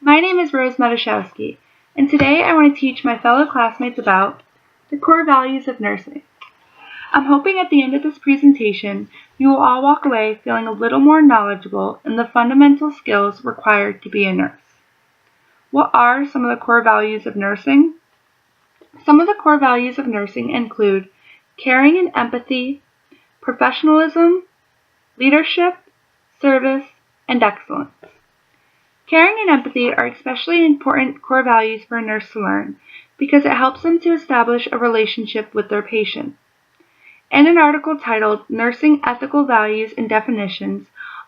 My name is Rose Matuszewski, and today I want to teach my fellow classmates about the core values of nursing. I'm hoping at the end of this presentation, you will all walk away feeling a little more knowledgeable in the fundamental skills required to be a nurse. What are some of the core values of nursing? Some of the core values of nursing include caring and empathy, professionalism, leadership, service, and excellence. Caring and empathy are especially important core values for a nurse to learn because it helps them to establish a relationship with their patient. In an article titled Nursing Ethical Values and Definitions,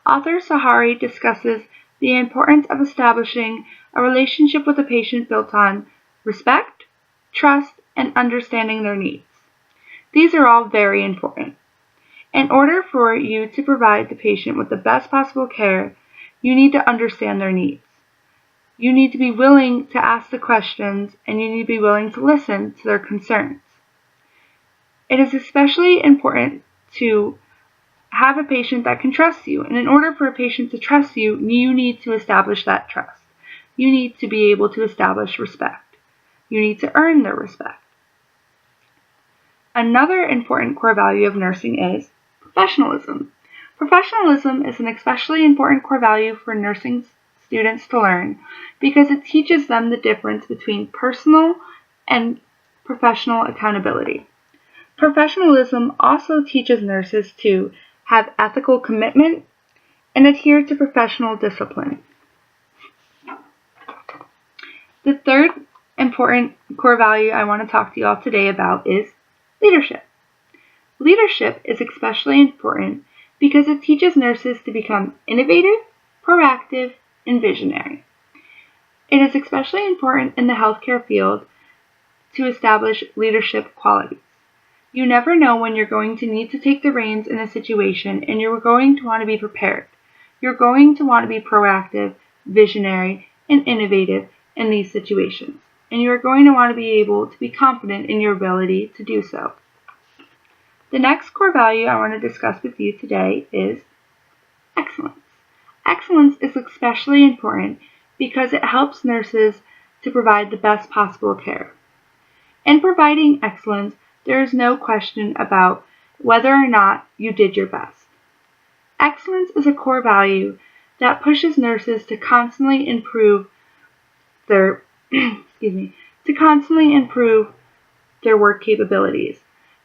author Sahari discusses the importance of establishing a relationship with a patient built on respect, trust, and understanding their needs. These are all very important. In order for you to provide the patient with the best possible care, you need to understand their needs. You need to be willing to ask the questions, and you need to be willing to listen to their concerns. It is especially important to have a patient that can trust you, and in order for a patient to trust you, you need to establish that trust. You need to be able to establish respect. You need to earn their respect. Another important core value of nursing is professionalism. Professionalism is an especially important core value for nursing students to learn because it teaches them the difference between personal and professional accountability. Professionalism also teaches nurses to have ethical commitment and adhere to professional discipline. The third important core value I want to talk to you all today about is leadership. Leadership is especially important because it teaches nurses to become innovative, proactive, and visionary. It is especially important in the healthcare field to establish leadership qualities. You never know when you're going to need to take the reins in a situation, and you're going to want to be prepared. You're going to want to be proactive, visionary, and innovative in these situations, and you're going to want to be able to be confident in your ability to do so. The next core value I want to discuss with you today is excellence. Excellence is especially important because it helps nurses to provide the best possible care. In providing excellence, there is no question about whether or not you did your best. Excellence is a core value that pushes nurses to constantly improve their work capabilities.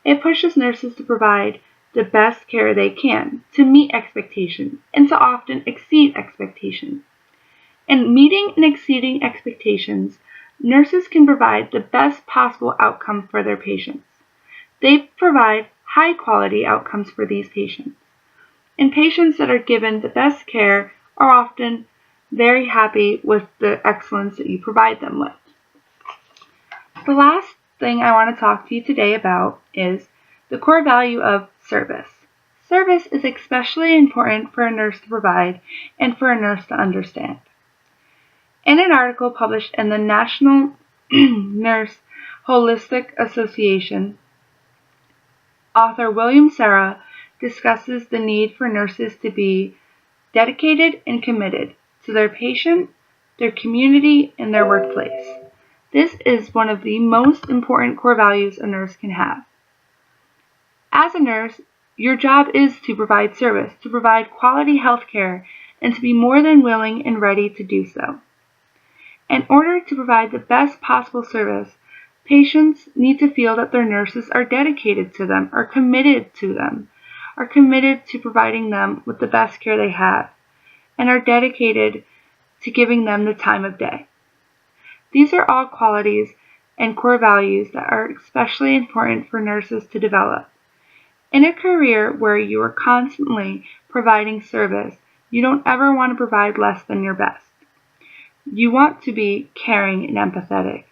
It pushes nurses to provide the best care they can, to meet expectations, and to often exceed expectations. In meeting and exceeding expectations, nurses can provide the best possible outcome for their patients. They provide high-quality outcomes for these patients. And patients that are given the best care are often very happy with the excellence that you provide them with. The last thing I want to talk to you today about is the core value of service. Service is especially important for a nurse to provide and for a nurse to understand. In an article published in the National Nurse Holistic Association, author William Serra discusses the need for nurses to be dedicated and committed to their patient, their community, and their workplace. This is one of the most important core values a nurse can have. As a nurse, your job is to provide service, to provide quality health care, and to be more than willing and ready to do so. In order to provide the best possible service, patients need to feel that their nurses are dedicated to them, are committed to them, are committed to providing them with the best care they have, and are dedicated to giving them the time of day. These are all qualities and core values that are especially important for nurses to develop. In a career where you are constantly providing service, you don't ever want to provide less than your best. You want to be caring and empathetic.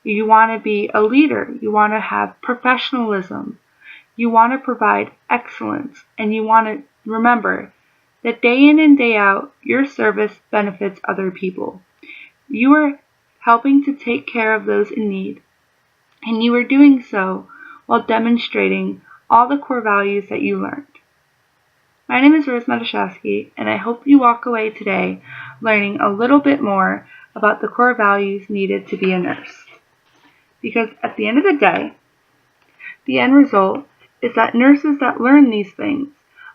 You want to be a leader. You want to have professionalism. You want to provide excellence. And you want to remember that day in and day out, your service benefits other people. You are helping to take care of those in need. And you are doing so while demonstrating all the core values that you learned. My name is Rose Matuszewski, and I hope you walk away today learning a little bit more about the core values needed to be a nurse. Because at the end of the day, the end result is that nurses that learn these things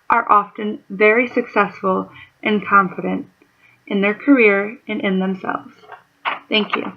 are often very successful and confident in their career and in themselves. Thank you.